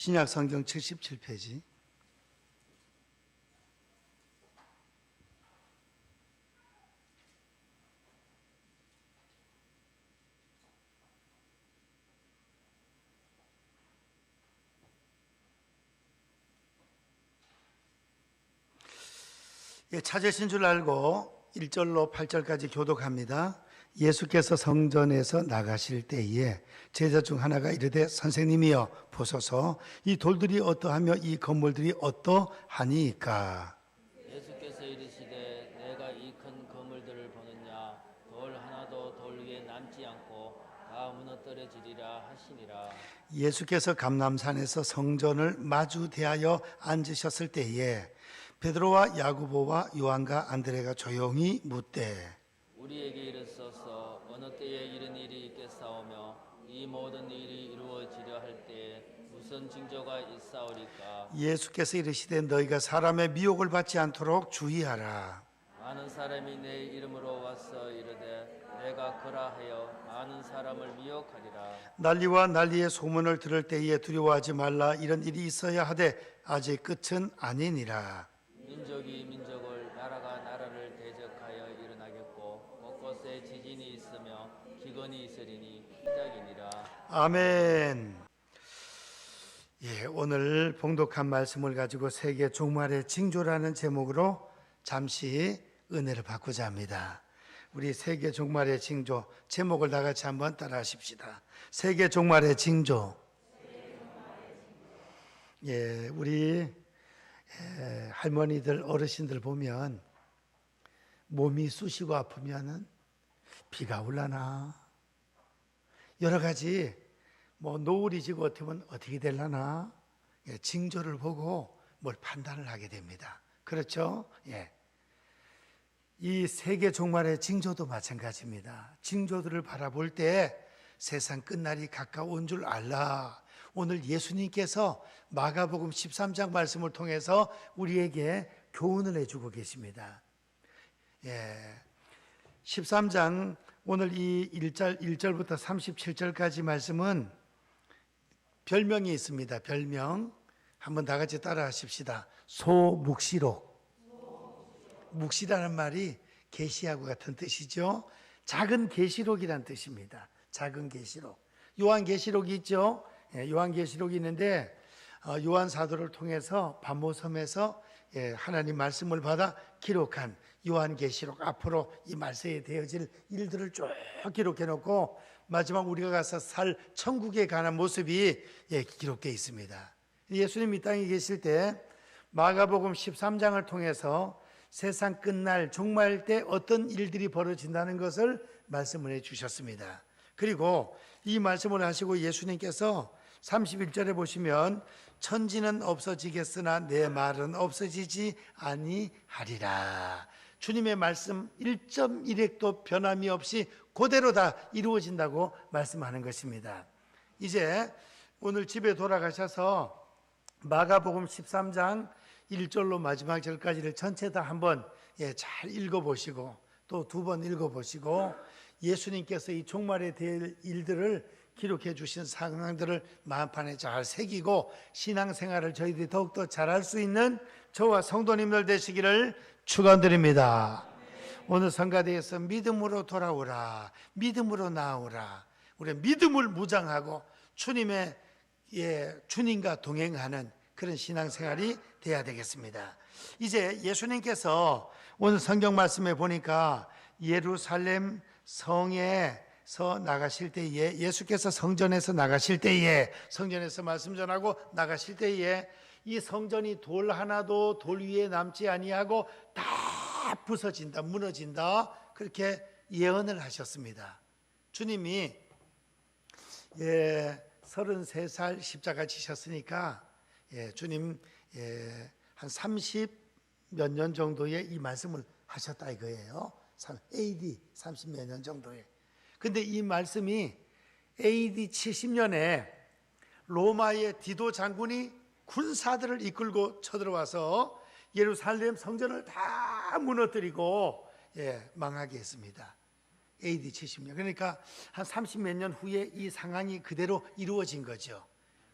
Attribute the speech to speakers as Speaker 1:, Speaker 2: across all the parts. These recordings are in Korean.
Speaker 1: 신약 성경 77페이지. 찾으신 줄 알고 1절로 8절까지 교독합니다. 예수께서 성전에서 나가실 때에 제자 중 하나가 이르되 선생님이여 보소서 이 돌들이 어떠하며 이 건물들이 어떠하니까.
Speaker 2: 예수께서 이르시되 내가 이 큰 건물들을 보느냐 돌 하나도 돌 위에 남지 않고 다 무너뜨려지리라 하시니라.
Speaker 1: 예수께서 감람산에서 성전을 마주 대하여 앉으셨을 때에 베드로와 야고보와 요한과 안드레가 조용히 묻되
Speaker 2: 우리에게 이르소서 어느 때에 이런 일이 있겠사오며 이 모든 일이 이루어지려 할 때에 무슨 징조가 있사오리까.
Speaker 1: 예수께서 이르시되 너희가 사람의 미혹을 받지 않도록 주의하라.
Speaker 2: 많은 사람이 내 이름으로 와서 이르되 내가 그라하여 많은 사람을 미혹하리라.
Speaker 1: 난리와 난리의 소문을 들을 때에 두려워하지 말라. 이런 일이 있어야 하되 아직 끝은 아니니라.
Speaker 2: 민족이 민족을 나라가 나라를 대적하여 일어나겠고 곳곳에 지진이 있으며 기근이 있으리니 시작이니라.
Speaker 1: 아멘. 오늘 봉독한 말씀을 가지고 세계 종말의 징조라는 제목으로 잠시 은혜를 받고자 합니다. 우리 세계 종말의 징조 제목을 다 같이 한번 따라 하십시다. 세계 종말의 징조. 우리 할머니들 어르신들 보면 몸이 쑤시고 아프면은 비가 올라나 여러 가지 노을이 지고 어떻게 어떻게 되려나 징조를 보고 뭘 판단을 하게 됩니다. 그렇죠? 이 세계 종말의 징조도 마찬가지입니다. 징조들을 바라볼 때 세상 끝날이 가까운 줄 알라. 오늘 예수님께서 마가복음 13장 말씀을 통해서 우리에게 교훈을 해주고 계십니다. 13장 오늘 이 1절부터 37절까지 말씀은 별명이 있습니다. 별명 한번 다 같이 따라 하십시다. 소묵시록. 묵시라는 말이 계시하고 같은 뜻이죠. 작은 계시록이란 뜻입니다. 작은 계시록. 요한계시록이 있죠. 요한계시록이 있는데 요한 사도를 통해서 반모섬에서 하나님 말씀을 받아 기록한 요한계시록. 앞으로 이 말세에 되어질 일들을 쭉 기록해 놓고 마지막 우리가 가서 살 천국에 관한 모습이 기록되어 있습니다. 예수님 이 땅에 계실 때 마가복음 13장을 통해서 세상 끝날 종말 때 어떤 일들이 벌어진다는 것을 말씀을 해 주셨습니다. 그리고 이 말씀을 하시고 예수님께서 31절에 보시면 천지는 없어지겠으나 내 말은 없어지지 아니하리라. 주님의 말씀 1.1획도 변함이 없이 그대로 다 이루어진다고 말씀하는 것입니다. 이제 오늘 집에 돌아가셔서 마가복음 13장 1절로 마지막 절까지를 전체 다 한번 잘 읽어보시고 또 두 번 읽어보시고 예수님께서 이 종말에 될 일들을 기록해 주신 상황들을 마음판에 잘 새기고 신앙생활을 저희들이 더욱더 잘할 수 있는 저와 성도님들 되시기를 축원드립니다. 오늘 성가대에서 믿음으로 돌아오라, 믿음으로 나오라. 우리 믿음을 무장하고 주님과 동행하는 그런 신앙생활이 돼야 되겠습니다. 이제 예수님께서 오늘 성경 말씀에 보니까 예루살렘 성에서 나가실 때에 예수께서 성전에서 나가실 때에 성전에서 말씀 전하고 나가실 때에 이 성전이 돌 하나도 돌 위에 남지 아니하고 다 부서진다, 무너진다, 그렇게 예언을 하셨습니다. 주님이 33살 십자가 지셨으니까 주님 한 30 몇 년 정도의 이 말씀을 하셨다 이거예요. AD 30 몇 년 정도에. 근데 이 말씀이 AD 70년에 로마의 디도 장군이 군사들을 이끌고 쳐들어와서 예루살렘 성전을 다 무너뜨리고 망하게 했습니다. AD 70년. 그러니까 한 30 몇 년 후에 이 상황이 그대로 이루어진 거죠.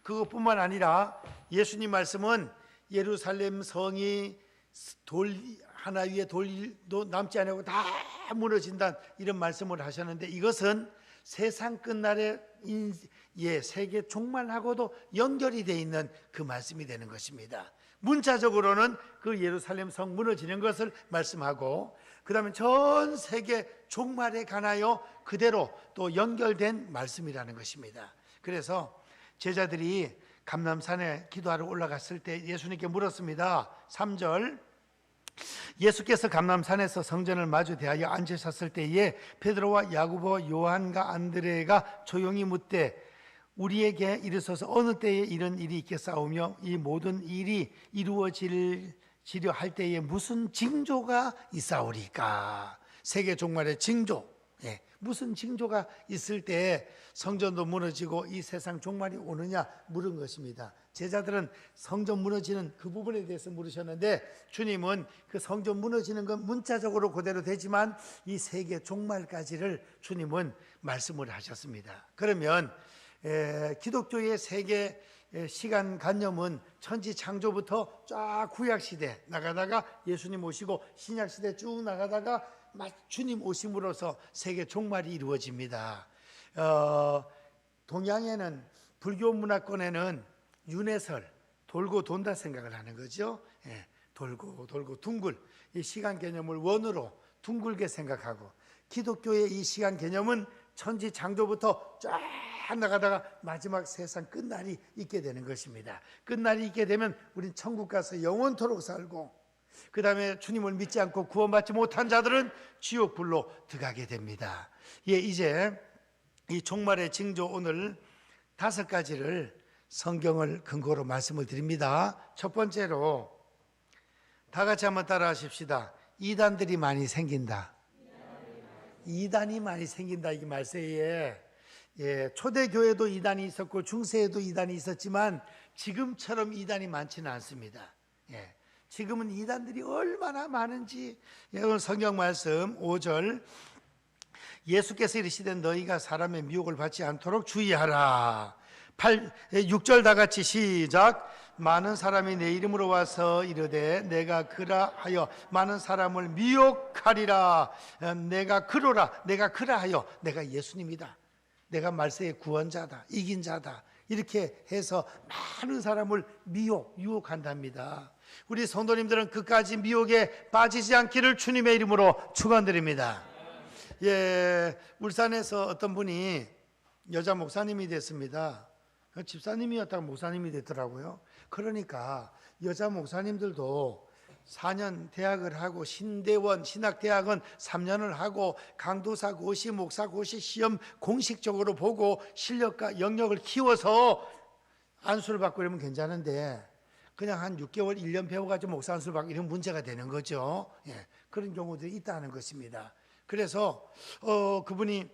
Speaker 1: 그것뿐만 아니라 예수님 말씀은 예루살렘 성이 돌 하나 위에 돌도 남지 않고 다 무너진다 이런 말씀을 하셨는데, 이것은 세상 끝날에 세계 종말하고도 연결이 되어 있는 그 말씀이 되는 것입니다. 문자적으로는 그 예루살렘 성 무너지는 것을 말씀하고, 그 다음에 전 세계 종말에 관하여 그대로 또 연결된 말씀이라는 것입니다. 그래서 제자들이 감람산에 기도하러 올라갔을 때 예수님께 물었습니다. 3절, 예수께서 감람산에서 성전을 마주 대하여 앉으셨을 때에 베드로와 야고보 요한과 안드레가 조용히 묻되 우리에게 이르소서 어느 때에 이런 일이 있겠사오며 이 모든 일이 이루어지려 할 때에 무슨 징조가 있사오리까? 세계 종말의 징조, 무슨 징조가 있을 때 성전도 무너지고 이 세상 종말이 오느냐 물은 것입니다. 제자들은 성전 무너지는 그 부분에 대해서 물으셨는데, 주님은 그 성전 무너지는 건 문자적으로 그대로 되지만 이 세계 종말까지를 주님은 말씀을 하셨습니다. 그러면 기독교의 세계 시간 관념은 천지 창조부터 쫙 구약시대 나가다가 예수님 오시고 신약시대 쭉 나가다가 주님 오심으로써 세계 종말이 이루어집니다. 동양에는 불교 문화권에는 윤회설, 돌고 돈다 생각을 하는 거죠. 돌고 둥글, 이 시간 개념을 원으로 둥글게 생각하고, 기독교의 이 시간 개념은 천지 창조부터 쫙 나가다가 마지막 세상 끝날이 있게 되는 것입니다. 끝날이 있게 되면 우린 천국 가서 영원토록 살고, 그 다음에 주님을 믿지 않고 구원받지 못한 자들은 지옥 불로 들어가게 됩니다. 이제 이 종말의 징조 오늘 5가지를 성경을 근거로 말씀을 드립니다. 첫 번째로 다 같이 한번 따라 하십시다. 이단들이 많이 생긴다. 이단이 많이 생긴다. 이게 말세에 초대교회도 이단이 있었고 중세에도 이단이 있었지만 지금처럼 이단이 많지는 않습니다. 지금은 이단들이 얼마나 많은지, 오늘 성경 말씀 5절, 예수께서 이르시되 너희가 사람의 미혹을 받지 않도록 주의하라. 6절 다 같이 시작. 많은 사람이 내 이름으로 와서 이르되 내가 그라하여 많은 사람을 미혹하리라. 내가 그러라, 내가 그라하여 내가 예수님이다, 내가 말세의 구원자다, 이긴 자다, 이렇게 해서 많은 사람을 유혹한답니다. 우리 성도님들은 그까지 미혹에 빠지지 않기를 주님의 이름으로 축원드립니다. 울산에서 어떤 분이 여자 목사님이 됐습니다. 집사님이었다가 목사님이 됐더라고요. 그러니까 여자 목사님들도 4년 대학을 하고 신대원 신학대학은 3년을 하고 강도사 고시 목사 고시 시험 공식적으로 보고 실력과 영역을 키워서 안수를 받고 이러면 괜찮은데, 그냥 한 6개월 1년 배워가지고 목사 안수를 받고 이런 문제가 되는 거죠. 그런 경우들이 있다는 것입니다. 그래서 그분이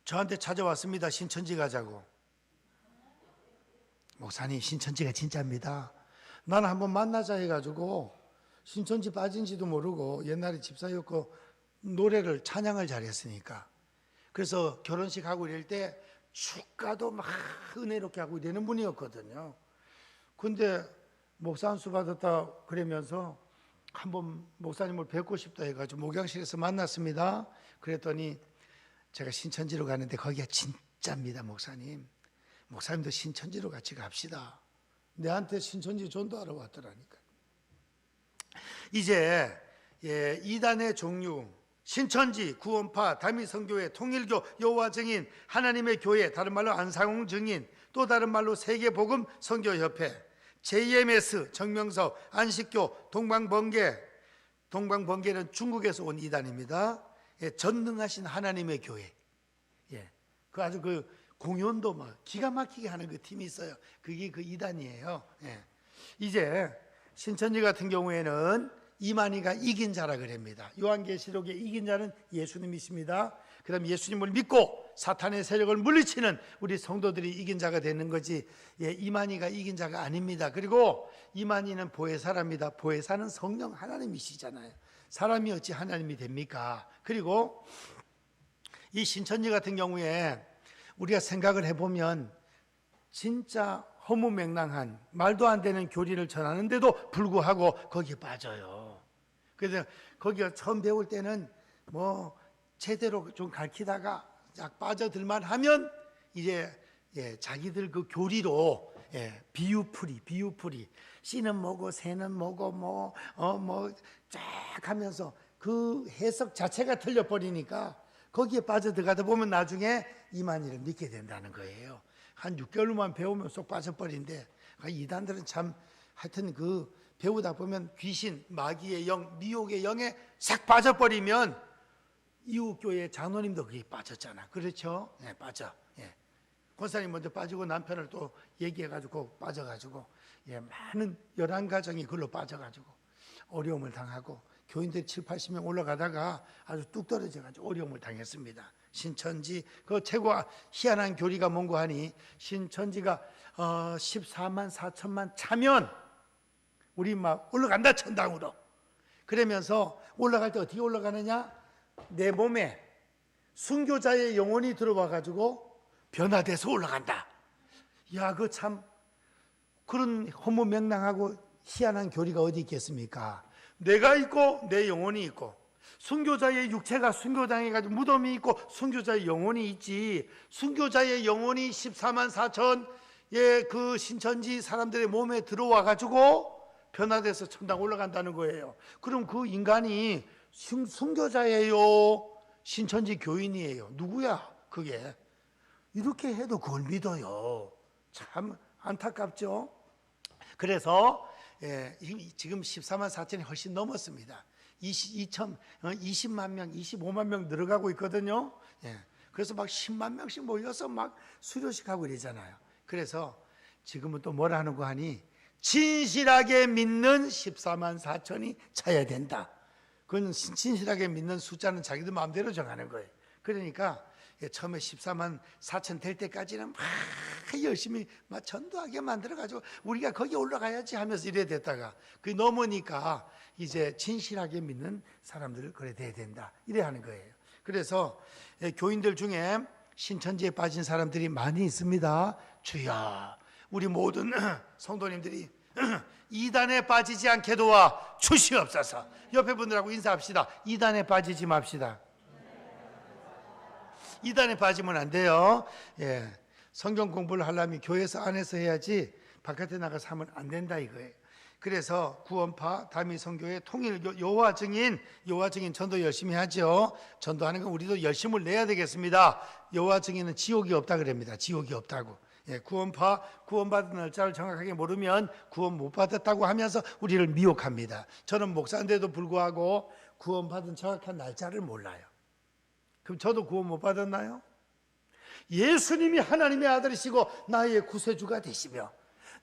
Speaker 1: 저한테 찾아왔습니다. 신천지 가자고. 목사님, 신천지가 진짜입니다. 나는 한번 만나자 해가지고 신천지 빠진지도 모르고 옛날에 집사였고 노래를 찬양을 잘했으니까, 그래서 결혼식 하고 이럴 때 축가도 막 은혜롭게 하고 이러는 분이었거든요. 근데 목사 안수 받았다 그러면서 한번 목사님을 뵙고 싶다 해가지고 목양실에서 만났습니다. 그랬더니 제가 신천지로 가는데 거기가 진짜입니다. 목사님도 신천지로 같이 갑시다. 내한테 신천지 전도하러 왔더라니까. 이제 이단의 종류, 신천지, 구원파, 다미성교회, 통일교, 여호와 증인, 하나님의 교회, 다른 말로 안상홍 증인, 또 다른 말로 세계복음 선교협회, JMS, 정명석, 안식교, 동방번개. 동방번개는 중국에서 온 이단입니다. 전능하신 하나님의 교회. 그 아주 그 공연도 막 기가 막히게 하는 그 팀이 있어요. 그게 그 이단이에요. 이제 신천지 같은 경우에는 이만희가 이긴 자라 그럽니다. 요한계시록의 이긴 자는 예수님이십니다. 그 다음 예수님을 믿고 사탄의 세력을 물리치는 우리 성도들이 이긴 자가 되는 거지, 이만희가 이긴 자가 아닙니다. 그리고 이만희는 보혜사랍니다. 보혜사는 성령 하나님이시잖아요. 사람이 어찌 하나님이 됩니까? 그리고 이 신천지 같은 경우에 우리가 생각을 해보면 진짜 허무맹랑한 말도 안 되는 교리를 전하는데도 불구하고 거기에 빠져요. 그래서 거기가 처음 배울 때는 뭐 제대로 좀 가르치다가 약 빠져들만 하면 이제 자기들 그 교리로 비유풀이 씨는 뭐고 새는 뭐고 뭐 쫙 하면서 그 해석 자체가 틀려버리니까 거기에 빠져들어가다 보면 나중에 이만희를 믿게 된다는 거예요. 한 6개월만 배우면 쏙 빠져버린데 이단들은 참 하여튼 그 배우다 보면 귀신, 마귀의 영, 미혹의 영에 싹 빠져버리면 이웃교회 장로님도 그게 빠졌잖아. 그렇죠? 네, 빠져. 권사님 먼저 빠지고 남편을 또 얘기해가지고 빠져가지고 많은 11가정이 그걸로 빠져가지고 어려움을 당하고 교인들이 7, 80명 올라가다가 아주 뚝 떨어져가지고 어려움을 당했습니다. 신천지 그 최고 희한한 교리가 뭔고 하니 신천지가 14만 4천만 차면 우리 막 올라간다 천당으로. 그러면서 올라갈 때 어떻게 올라가느냐? 내 몸에 순교자의 영혼이 들어와 가지고 변화돼서 올라간다. 야, 그 참 그런 허무맹랑하고 희한한 교리가 어디 있겠습니까? 내가 있고 내 영혼이 있고 순교자의 육체가 순교당해가지고 무덤이 있고 순교자의 영혼이 있지. 순교자의 영혼이 14만 4천의 그 신천지 사람들의 몸에 들어와 가지고 변화돼서 천당 올라간다는 거예요. 그럼 그 인간이 순교자예요? 신천지 교인이에요? 누구야 그게? 이렇게 해도 그걸 믿어요. 참 안타깝죠. 그래서 지금 14만 4천이 훨씬 넘었습니다. 20만 명, 25만 명 늘어가고 있거든요. 그래서 막 10만 명씩 모여서 막 수료식 하고 이러잖아요. 그래서 지금은 또 뭐라 하는 거 하니 진실하게 믿는 14만 4천이 차야 된다. 그건 진실하게 믿는 숫자는 자기들 마음대로 정하는 거예요. 그러니까 처음에 14만 4천 될 때까지는 막 열심히 막 전도하게 만들어가지고 우리가 거기 올라가야지 하면서 이래 됐다가 그 넘으니까 이제 진실하게 믿는 사람들을 그래 돼야 된다 이래 하는 거예요. 그래서 교인들 중에 신천지에 빠진 사람들이 많이 있습니다. 주여 우리 모든 성도님들이 이단에 빠지지 않게 도와 주시옵소서. 옆에 분들하고 인사합시다. 이단에 빠지지 맙시다. 이단에 빠지면 안 돼요. 성경 공부를 하려면 교회에서 안에서 해야지 바깥에 나가서 하면 안 된다 이거예요. 그래서 구원파 다미성교회 통일 여호와 증인 전도 열심히 하죠. 전도하는 건 우리도 열심을 내야 되겠습니다. 여호와 증인은 지옥이 없다 그럽니다. 지옥이 없다고. 구원파 구원받은 날짜를 정확하게 모르면 구원 못 받았다고 하면서 우리를 미혹합니다. 저는 목사인데도 불구하고 구원받은 정확한 날짜를 몰라요. 그럼 저도 구원 못 받았나요? 예수님이 하나님의 아들이시고 나의 구세주가 되시며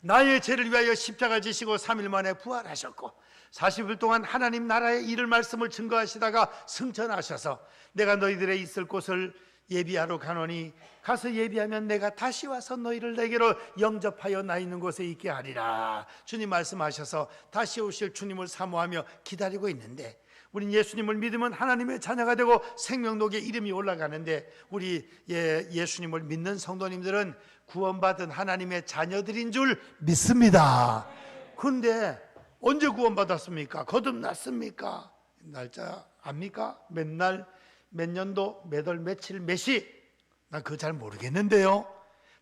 Speaker 1: 나의 죄를 위하여 십자가 지시고 3일 만에 부활하셨고 40일 동안 하나님 나라의 일을 말씀을 증거하시다가 승천하셔서 내가 너희들의 있을 곳을 예비하러 가노니 가서 예비하면 내가 다시 와서 너희를 내게로 영접하여 나 있는 곳에 있게 하리라. 주님 말씀하셔서 다시 오실 주님을 사모하며 기다리고 있는데 우린 예수님을 믿으면 하나님의 자녀가 되고 생명록에 이름이 올라가는데 우리 예수님을 믿는 성도님들은 구원받은 하나님의 자녀들인 줄 믿습니다. 그런데 언제 구원받았습니까? 거듭났습니까? 날짜 압니까? 몇 날, 몇 년도, 몇 월, 며칠, 몇 시? 난 그거 잘 모르겠는데요.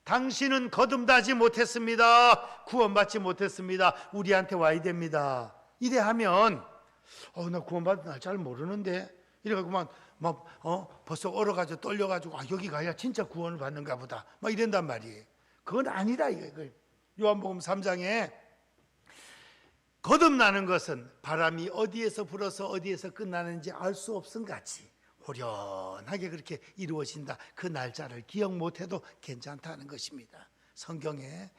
Speaker 1: 당신은 거듭나지 못했습니다. 구원받지 못했습니다. 우리한테 와야 됩니다. 이래 하면 나 구원받은 날 잘 모르는데 이래가지고 벌써 얼어가지고 떨려가지고 여기 가야 진짜 구원을 받는가 보다 막 이런단 말이에요. 그건 아니다 이거. 요한복음 3장에 거듭나는 것은 바람이 어디에서 불어서 어디에서 끝나는지 알 수 없음 같이 호련하게 그렇게 이루어진다. 그 날짜를 기억 못해도 괜찮다는 것입니다. 성경에.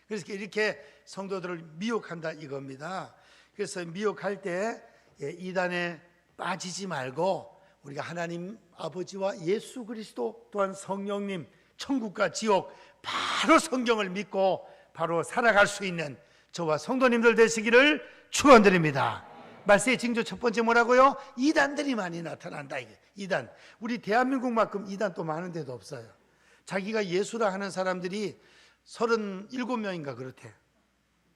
Speaker 1: 그래서 이렇게 성도들을 미혹한다 이겁니다. 그래서 미혹할 때 이단에 빠지지 말고 우리가 하나님 아버지와 예수 그리스도 또한 성령님 천국과 지옥 바로 성경을 믿고 바로 살아갈 수 있는 저와 성도님들 되시기를 축원드립니다. 말세의 징조 첫 번째 뭐라고요? 이단들이 많이 나타난다. 이단. 우리 대한민국만큼 이단 또 많은 데도 없어요. 자기가 예수라 하는 사람들이 37명인가 그렇대.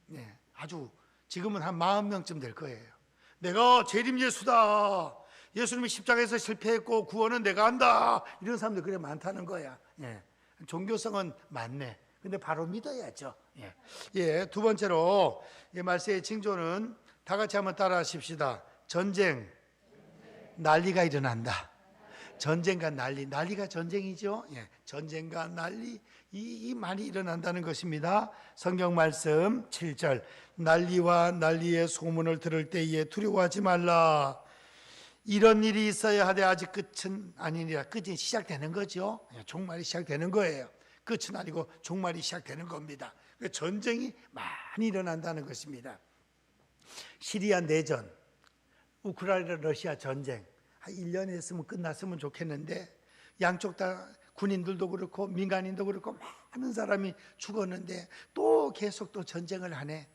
Speaker 1: 네, 아주 지금은 한 40명쯤 될 거예요. 내가 재림 예수다. 예수님이 십자가에서 실패했고 구원은 내가 한다. 이런 사람들 그래 많다는 거야. 예. 종교성은 많네. 근데 바로 믿어야죠. 예. 예, 두 번째로 이 말세의 징조는 다 같이 한번 따라 하십시다. 전쟁, 난리가 일어난다. 전쟁과 난리, 난리가 전쟁이죠. 예, 전쟁과 난리 이 많이 일어난다는 것입니다. 성경 말씀 7절, 난리와 난리의 소문을 들을 때에 두려워하지 말라. 이런 일이 있어야 하되 아직 끝은 아니니라. 끝이 시작되는 거죠. 예, 종말이 시작되는 거예요. 끝은 아니고 종말이 시작되는 겁니다. 전쟁이 많이 일어난다는 것입니다. 시리아 내전, 우크라이나 러시아 전쟁 한 1년 했으면 끝났으면 좋겠는데 양쪽 다 군인들도 그렇고 민간인도 그렇고 많은 사람이 죽었는데 또 계속 또 전쟁을 하네.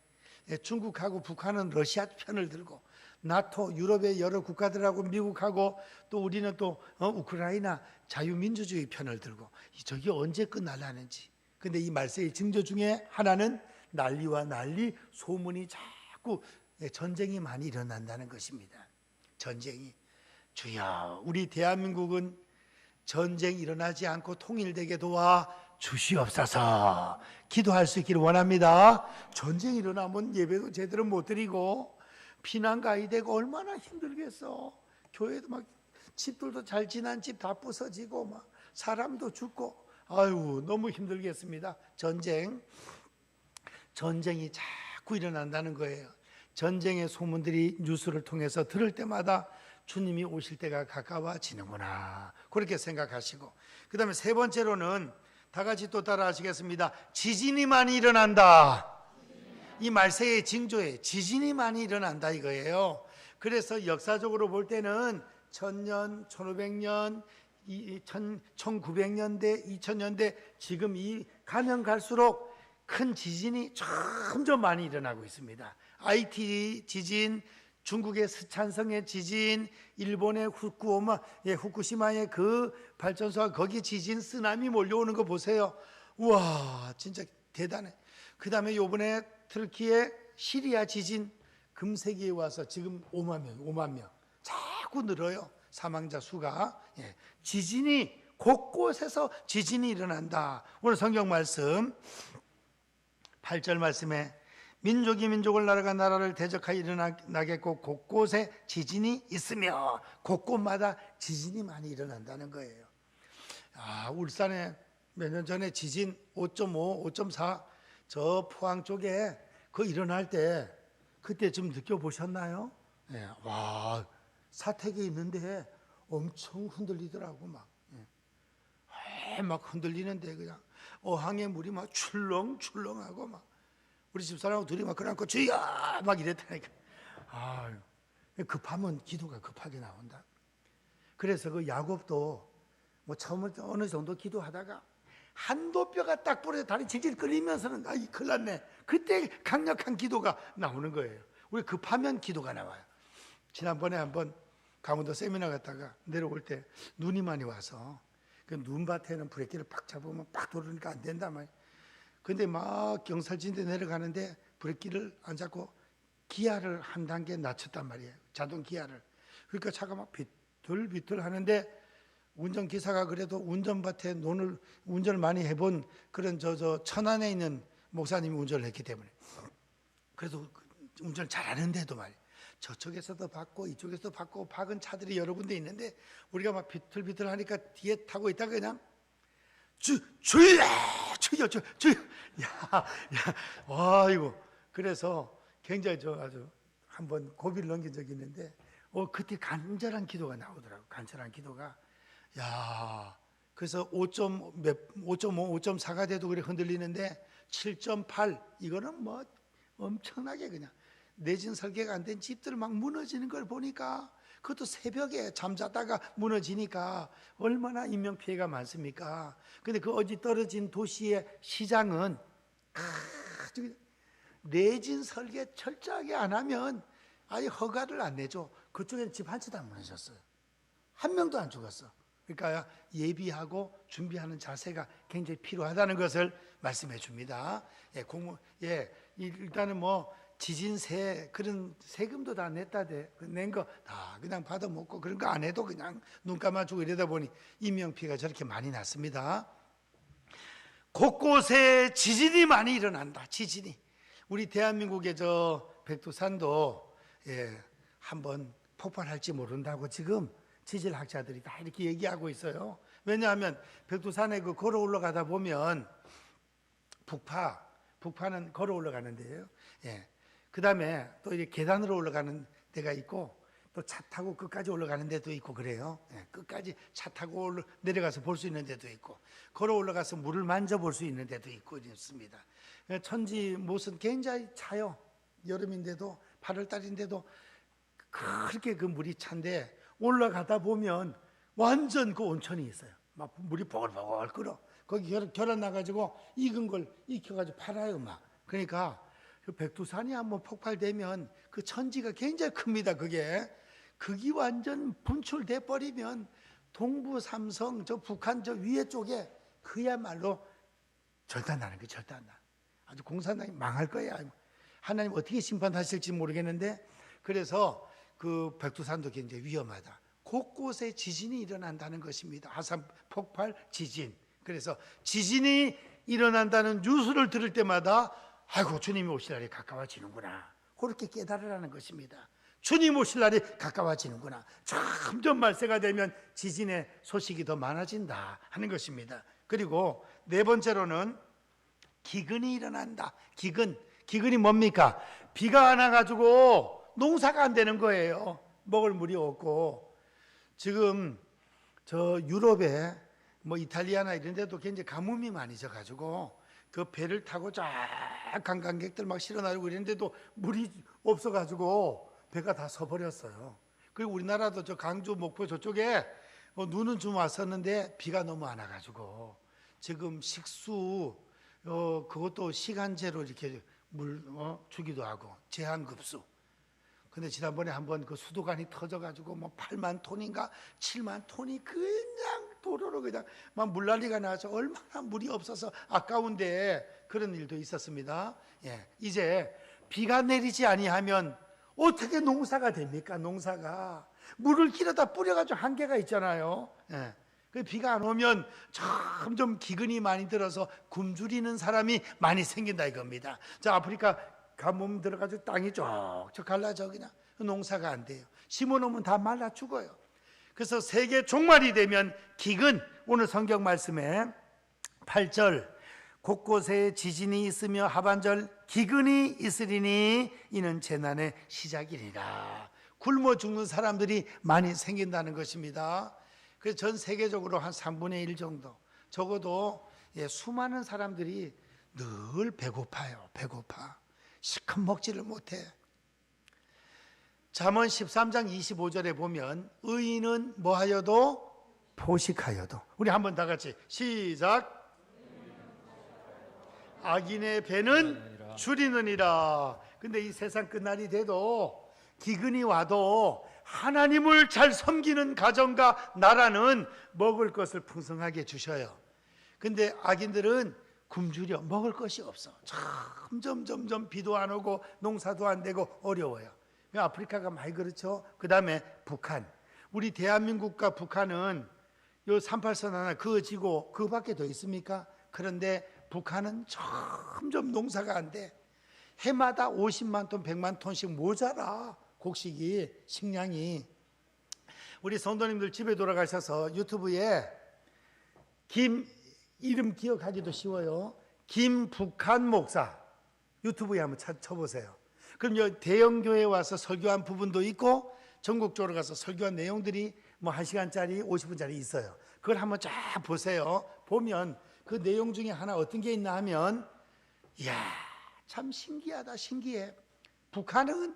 Speaker 1: 중국하고 북한은 러시아 편을 들고 나토 유럽의 여러 국가들하고 미국하고 또 우리는 또 우크라이나 자유민주주의 편을 들고 저게 언제 끝날라는지. 근데 이 말세의 징조 중에 하나는 난리와 난리 소문이 자꾸 전쟁이 많이 일어난다는 것입니다. 전쟁이. 주여, 우리 대한민국은 전쟁 일어나지 않고 통일되게 도와 주시옵소서. 기도할 수 있기를 원합니다. 전쟁 일어나면 예배도 제대로 못 드리고 피난 가야 되고 얼마나 힘들겠어. 교회도 막 집들도 잘 지난 집 다 부서지고 막 사람도 죽고 아유 너무 힘들겠습니다. 전쟁이 자꾸 일어난다는 거예요. 전쟁의 소문들이 뉴스를 통해서 들을 때마다 주님이 오실 때가 가까워지는구나 그렇게 생각하시고, 그 다음에 세 번째로는 다 같이 또 따라 하시겠습니다. 지진이 많이 일어난다. 이 말세의 징조에 지진이 많이 일어난다 이거예요. 그래서 역사적으로 볼 때는 1000년, 1500년, 1900년대, 2000년대 지금 이 가면 갈수록 큰 지진이 점점 많이 일어나고 있습니다. 아이티 지진, 중국의 스촨성의 지진, 일본의 후쿠시마의 그 발전소가 거기 지진, 쓰나미 몰려오는 거 보세요. 우와 진짜 대단해. 그 다음에 요번에 터키의 시리아 지진 금세기에 와서 지금 5만 명 자꾸 늘어요. 사망자 수가. 지진이 곳곳에서 지진이 일어난다. 오늘 성경 말씀 8절 말씀에 민족이 민족을 나라가 나라를 대적하여 일어나겠고 곳곳에 지진이 있으며 곳곳마다 지진이 많이 일어난다는 거예요. 울산에 몇 년 전에 지진 5.5, 5.4 저 포항 쪽에 그 일어날 때 그때 좀 느껴보셨나요? 네. 와 사택에 있는데 엄청 흔들리더라고 막. 막 흔들리는데 그냥 어항에 물이 막 출렁출렁하고 막 우리 집사람하고 둘이 막 그러고 주여 막 이랬다니까. 급하면 기도가 급하게 나온다. 그래서 그 야곱도 뭐 처음에 어느 정도 기도하다가 한도뼈가 딱 부러져 다리 질질 끌리면서는 큰일 났네. 그때 강력한 기도가 나오는 거예요. 우리 급하면 기도가 나와요. 지난번에 한번 강원도 세미나 갔다가 내려올 때 눈이 많이 와서 그 눈밭에는 브레이크를 팍 잡으면 팍 돌으니까 안 된단 말이에요. 근데 막 경사진데 내려가는데 브레이크를 안 잡고 기아를 한 단계 낮췄단 말이에요. 자동 기아를. 그러니까 차가 막 비틀비틀 하는데 운전기사가 그래도 운전밭에 운전을 많이 해본 그런 저 천안에 있는 목사님이 운전을 했기 때문에 그래도 운전을 잘하는데도 말이에요. 저쪽에서도 받고 이쪽에서도 받고 박은 차들이 여러 군데 있는데 우리가 막 비틀비틀 하니까 뒤에 타고 있다가 그냥 주여 와 이거 그래서 굉장히 아주 한번 고비를 넘긴 적이 있는데 그때 간절한 기도가 나오더라고. 간절한 기도가 그래서 5.5, 5.4가 돼도 그래 흔들리는데 7.8 이거는 뭐 엄청나게 그냥 내진 설계가 안 된 집들 막 무너지는 걸 보니까 그것도 새벽에 잠자다가 무너지니까 얼마나 인명피해가 많습니까? 근데 그 어디 떨어진 도시의 시장은 내진 설계 철저하게 안 하면 아예 허가를 안 내줘. 그쪽에는 집 한 채도 안 무너졌어요. 한 명도 안 죽었어. 그러니까 예비하고 준비하는 자세가 굉장히 필요하다는 것을 말씀해 줍니다. 일단은 뭐 지진세 그런 세금도 다 냈다 낸 거 다 그냥 받아 먹고 그런 거 안 해도 그냥 눈 감아주고 이러다 보니 인명피해가 저렇게 많이 났습니다. 곳곳에 지진이 많이 일어난다. 지진이. 우리 대한민국의 저 백두산도 한번 폭발할지 모른다고 지금 지질학자들이 다 이렇게 얘기하고 있어요. 왜냐하면 백두산에 그 걸어 올라가다 보면 북파는 걸어 올라가는데요. 그 다음에 또 이렇게 계단으로 올라가는 데가 있고 또 차 타고 끝까지 올라가는 데도 있고 그래요. 끝까지 차 타고 내려가서 볼 수 있는 데도 있고 걸어 올라가서 물을 만져볼 수 있는 데도 있고 이렇습니다. 천지 못은 굉장히 차요. 여름인데도 8월달인데도 그렇게 그 물이 찬데 올라가다 보면 완전 그 온천이 있어요. 막 물이 보글보글 끓어. 거기 결혼 나가지고 익은 걸 익혀가지고 팔아요 막. 그러니까 그 백두산이 한번 폭발되면 그 천지가 굉장히 큽니다. 그게 완전 분출돼 버리면 동부 삼성 저 북한 저 위에 쪽에 그야말로 절단나는 거 절단나. 아주 공산당이 망할 거야. 하나님 어떻게 심판하실지 모르겠는데 그래서 그 백두산도 굉장히 위험하다. 곳곳에 지진이 일어난다는 것입니다. 화산 폭발 지진. 그래서 지진이 일어난다는 뉴스를 들을 때마다 아이고 주님이 오실 날이 가까워지는구나. 그렇게 깨달으라는 것입니다. 주님 오실 날이 가까워지는구나. 점점 말세가 되면 지진의 소식이 더 많아진다 하는 것입니다. 그리고 네 번째로는 기근이 일어난다. 기근이 뭡니까? 비가 안 와가지고 농사가 안 되는 거예요. 먹을 물이 없고. 지금 저 유럽에 뭐 이탈리아나 이런 데도 굉장히 가뭄이 많이 져가지고 그 배를 타고 쫙 관광객들 막 실어 나르고 이랬는데도 물이 없어가지고 배가 다 서버렸어요. 그리고 우리나라도 저 강주 목포 저쪽에 눈은 좀 왔었는데 비가 너무 안 와가지고 지금 식수 그것도 시간제로 이렇게 물 주기도 하고 제한급수. 근데 지난번에 한번 그 수도관이 터져가지고 뭐 8만 톤인가 7만 톤이 그냥 도로로 그냥 막 물난리가 나서 얼마나 물이 없어서 아까운데 그런 일도 있었습니다. 이제 비가 내리지 아니하면 어떻게 농사가 됩니까? 농사가 물을 길어다 뿌려가지고 한계가 있잖아요. 그 비가 안 오면 점점 기근이 많이 들어서 굶주리는 사람이 많이 생긴다 이겁니다. 자, 아프리카 가뭄 들어가지고 땅이 쩍쩍 갈라져 그냥 농사가 안 돼요. 심어놓으면 다 말라 죽어요. 그래서 세계 종말이 되면 기근, 오늘 성경 말씀에 8절 곳곳에 지진이 있으며 하반절 기근이 있으리니 이는 재난의 시작이니라. 굶어 죽는 사람들이 많이 생긴다는 것입니다. 그래서 전 세계적으로 한 3분의 1 정도 적어도 수많은 사람들이 늘 배고파요. 배고파. 시컷 먹지를 못해. 잠언 13장 25절에 보면 의인은 뭐하여도 포식하여도. 우리 한번 다 같이 시작. 악인의 배는 줄이느니라. 근데 이 세상 끝날이 돼도 기근이 와도 하나님을 잘 섬기는 가정과 나라는 먹을 것을 풍성하게 주셔요. 근데 악인들은 굶주려 먹을 것이 없어. 점점 비도 안 오고 농사도 안 되고 어려워요. 아프리카가 많이 그렇죠. 그 다음에 북한. 우리 대한민국과 북한은 요 38선 하나 그어지고 그밖에 더 있습니까? 그런데 북한은 점점 농사가 안 돼. 해마다 50만 톤, 100만 톤씩 모자라. 곡식이, 식량이. 우리 성도님들 집에 돌아가셔서 유튜브에 이름 기억하기도 쉬워요. 김북한 목사 유튜브에 한번 쳐보세요. 그럼 대형교회에 와서 설교한 부분도 있고 전국적으로 가서 설교한 내용들이 뭐 1시간짜리 50분짜리 있어요. 그걸 한번 쫙 보세요. 보면 그 내용 중에 하나 어떤 게 있나 하면 이야 참 신기하다. 신기해. 북한은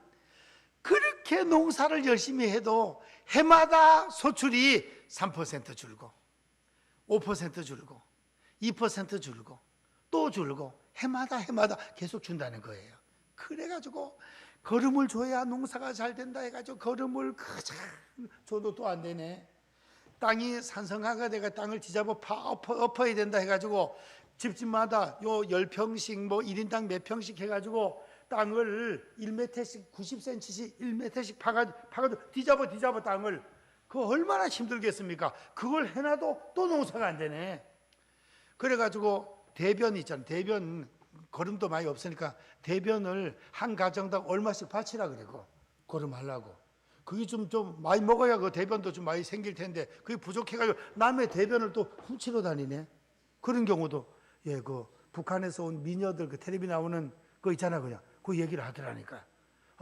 Speaker 1: 그렇게 농사를 열심히 해도 해마다 소출이 3% 줄고 5% 줄고 2% 줄고 또 줄고 해마다 계속 준다는 거예요. 그래가지고 거름을 줘야 농사가 잘 된다 해가지고 거름을 그냥 줘도 또 안 되네. 땅이 산성화가 돼가 땅을 뒤잡아 엎어야 된다 해가지고 집집마다 요 10평씩 뭐 1인당 몇 평씩 해가지고 땅을 1m씩 90cm씩 1m씩 파가지고 뒤잡아 땅을. 그거 얼마나 힘들겠습니까? 그걸 해놔도 또 농사가 안 되네. 그래가지고 대변 있잖아요. 대변 거름도 많이 없으니까 대변을 한 가정당 얼마씩 바치라 그래고 거름하려고. 그게 좀 많이 먹어야 그 대변도 좀 많이 생길 텐데 그게 부족해가지고 남의 대변을 또 훔치러 다니네. 그런 경우도 그 북한에서 온 미녀들 그 텔레비 나오는 거 있잖아 그냥 그 얘기를 하더라니까.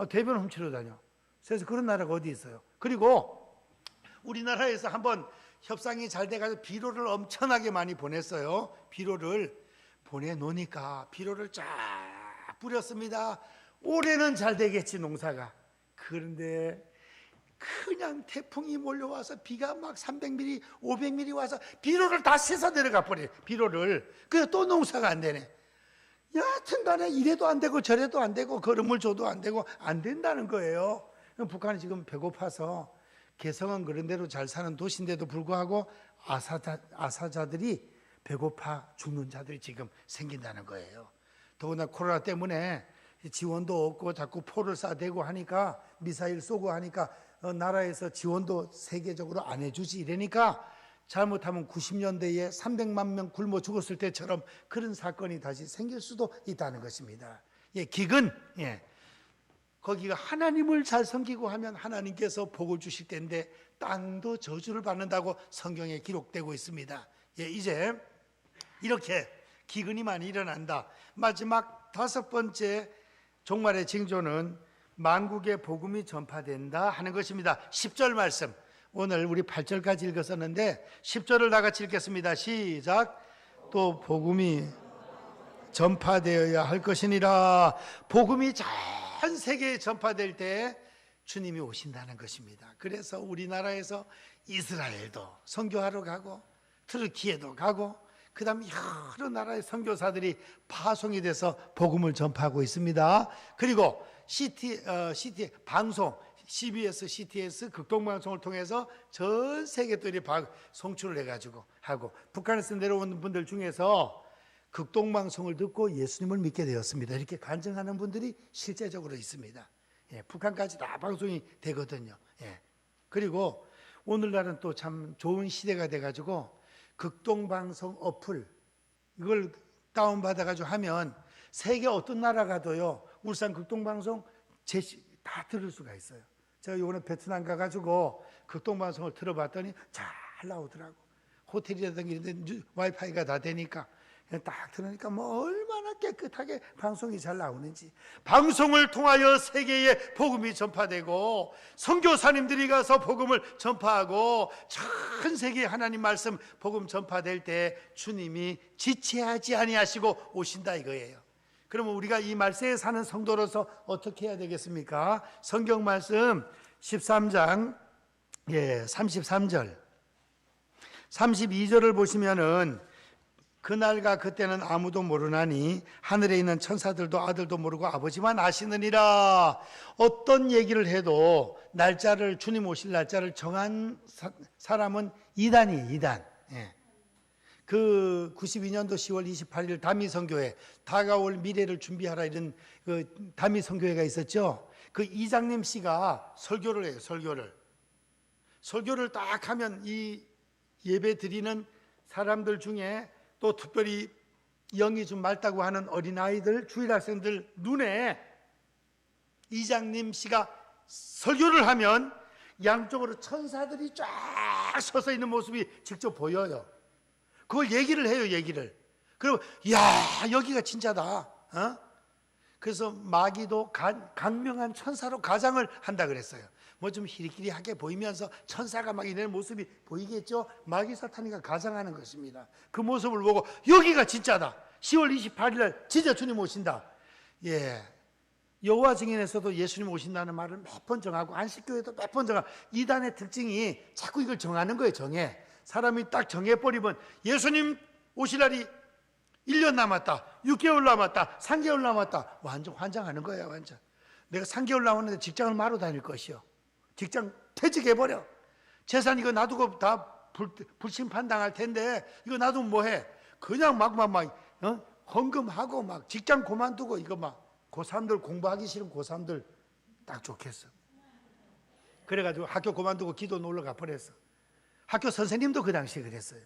Speaker 1: 대변 훔치러 다녀. 그래서 그런 나라가 어디 있어요? 그리고 우리나라에서 한번 협상이 잘 돼가지고 비료를 엄청나게 많이 보냈어요. 비료를 보내놓으니까 비료를 쫙 뿌렸습니다. 올해는 잘 되겠지 농사가. 그런데 그냥 태풍이 몰려와서 비가 막 300mm, 500mm 와서 비료를 다 씻어 내려가 버려요. 비료를. 그래서 또 농사가 안 되네. 여하튼간에 이래도 안 되고 저래도 안 되고 거름을 줘도 안 되고 안 된다는 거예요. 북한이 지금 배고파서 개성은 그런 대로 잘 사는 도시인데도 불구하고 아사자들이 배고파 죽는 자들이 지금 생긴다는 거예요. 더구나 코로나 때문에 지원도 없고 자꾸 포를 쏴대고 하니까 미사일 쏘고 하니까 나라에서 지원도 세계적으로 안 해주지 이러니까 잘못하면 90년대에 300만 명 굶어 죽었을 때처럼 그런 사건이 다시 생길 수도 있다는 것입니다. 기근, 거기가 하나님을 잘 섬기고 하면 하나님께서 복을 주실 텐데 땅도 저주를 받는다고 성경에 기록되고 있습니다. 이제 이렇게 기근이 많이 일어난다. 마지막 5번째 종말의 징조는 만국에 복음이 전파된다 하는 것입니다. 10절 말씀. 오늘 우리 8절까지 읽었었는데 10절을 다 같이 읽겠습니다. 시작. 또 복음이 전파되어야 할 것이니라. 복음이 전 세계에 전파될 때 주님이 오신다는 것입니다. 그래서 우리나라에서 이스라엘도 선교하러 가고 터키에도 가고 그 다음에 여러 나라의 선교사들이 파송이 돼서 복음을 전파하고 있습니다. 그리고 CT 방송 CBS, CTS 극동방송을 통해서 전 세계들이 송출을 해가지고 하고 북한에서 내려온 분들 중에서 극동방송을 듣고 예수님을 믿게 되었습니다. 이렇게 간증하는 분들이 실제적으로 있습니다. 북한까지 다 방송이 되거든요. 그리고 오늘날은 또 참 좋은 시대가 돼가지고 극동방송 어플 이걸 다운받아가지고 하면 세계 어떤 나라 가도요 울산 극동방송 다 들을 수가 있어요. 제가 이번에 베트남 가가지고 극동방송을 들어봤더니 잘 나오더라고. 호텔이라든가 이런 데 와이파이가 다 되니까 딱 들으니까 뭐 얼마나 깨끗하게 방송이 잘 나오는지. 방송을 통하여 세계에 복음이 전파되고 선교사님들이 가서 복음을 전파하고 전 세계에 하나님 말씀 복음 전파될 때 주님이 지체하지 아니하시고 오신다 이거예요. 그러면 우리가 이 말세에 사는 성도로서 어떻게 해야 되겠습니까? 성경 말씀 13장 33절 32절을 보시면은 그날과 그때는 아무도 모르나니 하늘에 있는 천사들도 아들도 모르고 아버지만 아시느니라. 어떤 얘기를 해도 날짜를 주님 오실 날짜를 정한 사람은 이단이에요. 이단. 그 92년도 10월 28일 다미선교회 다가올 미래를 준비하라 이런 그 다미선교회가 있었죠. 그 이장님 씨가 설교를 해요. 설교를 딱 하면 이 예배 드리는 사람들 중에 또 특별히 영이 좀 맑다고 하는 어린아이들, 주일학생들 눈에 이장님 씨가 설교를 하면 양쪽으로 천사들이 쫙 서서 있는 모습이 직접 보여요. 그걸 얘기를 해요, 얘기를. 그리고 야 여기가 진짜다. 그래서 마귀도 강명한 천사로 가장을 한다 그랬어요. 뭐 좀 희리끼리하게 보이면서 천사가 막 이런 모습이 보이겠죠. 마귀 사탄이가 가장하는 것입니다. 그 모습을 보고 여기가 진짜다. 10월 28일 날 진짜 주님 오신다. 여호와 증인에서도 예수님 오신다는 말을 몇 번 정하고 안식교회도 몇 번 정하고 이단의 특징이 자꾸 이걸 정하는 거예요. 정해. 사람이 딱 정해버리면 예수님 오실 날이 1년 남았다, 6개월 남았다, 3개월 남았다. 완전 환장하는 거예요. 완전. 내가 3개월 남았는데 직장을 마로 다닐 것이요. 직장 퇴직해버려. 재산 이거 놔두고 다 불심판 당할 텐데 이거 놔두면 뭐해? 그냥 막 헌금하고 막 직장 그만두고 이거 막 고3들 공부하기 싫은 고3들 딱 좋겠어. 그래가지고 학교 그만두고 기도 놀러 가버렸어. 학교 선생님도 그 당시에 그랬어요.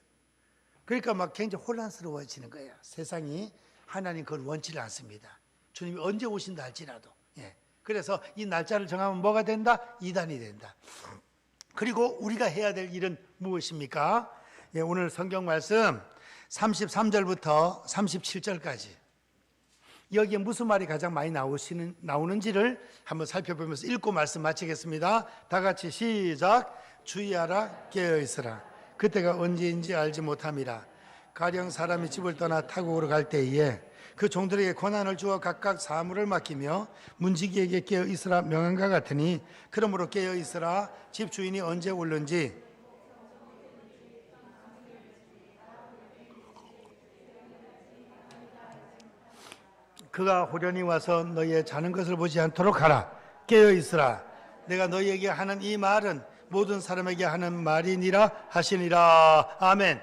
Speaker 1: 그러니까 막 굉장히 혼란스러워지는 거예요. 세상이 하나님 그걸 원치를 않습니다. 주님이 언제 오신다 할지라도. 예. 그래서 이 날짜를 정하면 뭐가 된다? 이단이 된다. 그리고 우리가 해야 될 일은 무엇입니까? 예, 오늘 성경 말씀 33절부터 37절까지 여기에 무슨 말이 가장 많이 나오는지를 한번 살펴보면서 읽고 말씀 마치겠습니다. 다 같이 시작. 주의하라, 깨어있으라. 그때가 언제인지 알지 못함이라. 가령 사람이 집을 떠나 타국으로 갈 때에 그 종들에게 권한을 주어 각각 사물을 맡기며 문지기에게 깨어있으라 명한과 같으니 그러므로 깨어있으라. 집 주인이 언제 올는지 그가 호련히 와서 너희의 자는 것을 보지 않도록 하라. 깨어있으라. 내가 너희에게 하는 이 말은 모든 사람에게 하는 말이니라 하시니라. 아멘.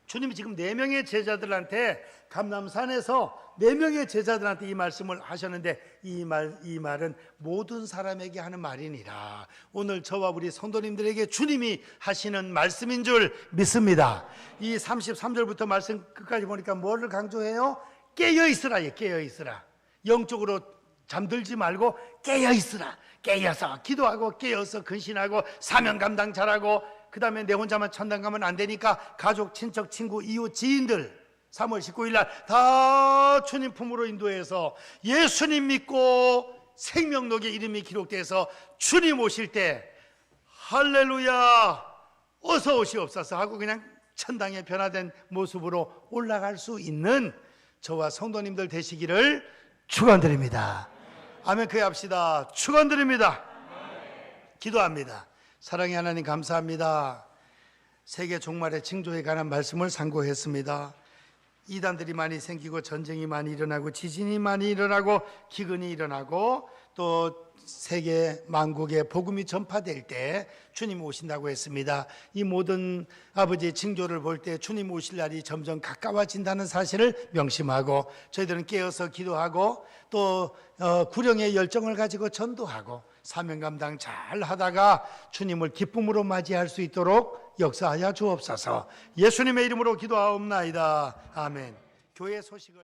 Speaker 1: 주님이 지금 4명의 제자들한테 감람산에서 4명의 제자들한테 이 말씀을 하셨는데 이 말은 모든 사람에게 하는 말이니라. 오늘 저와 우리 성도님들에게 주님이 하시는 말씀인 줄 믿습니다. 이 33절부터 말씀 끝까지 보니까 뭐를 강조해요? 깨어있으라. 깨어있으라. 영적으로 잠들지 말고 깨어있으라. 깨어서 기도하고 깨어서 근신하고 사명 감당 잘하고 그 다음에 내 혼자만 천당 가면 안 되니까 가족, 친척, 친구, 이웃, 지인들 3월 19일 날 다 주님 품으로 인도해서 예수님 믿고 생명록에 이름이 기록돼서 주님 오실 때 할렐루야 어서 오시옵소서 하고 그냥 천당의 변화된 모습으로 올라갈 수 있는 저와 성도님들 되시기를 축원드립니다. 아멘. 그에 합시다. 축원드립니다. 기도합니다. 사랑의 하나님 감사합니다. 세계 종말의 징조에 관한 말씀을 상고했습니다. 이단들이 많이 생기고 전쟁이 많이 일어나고 지진이 많이 일어나고 기근이 일어나고 또 세계 만국에 복음이 전파될 때 주님 오신다고 했습니다. 이 모든 아버지의 징조를 볼 때 주님 오실 날이 점점 가까워진다는 사실을 명심하고 저희들은 깨어서 기도하고 또 구령의 열정을 가지고 전도하고 사명 감당 잘 하다가 주님을 기쁨으로 맞이할 수 있도록 역사하여 주옵소서. 예수님의 이름으로 기도하옵나이다. 아멘. 교회 소식을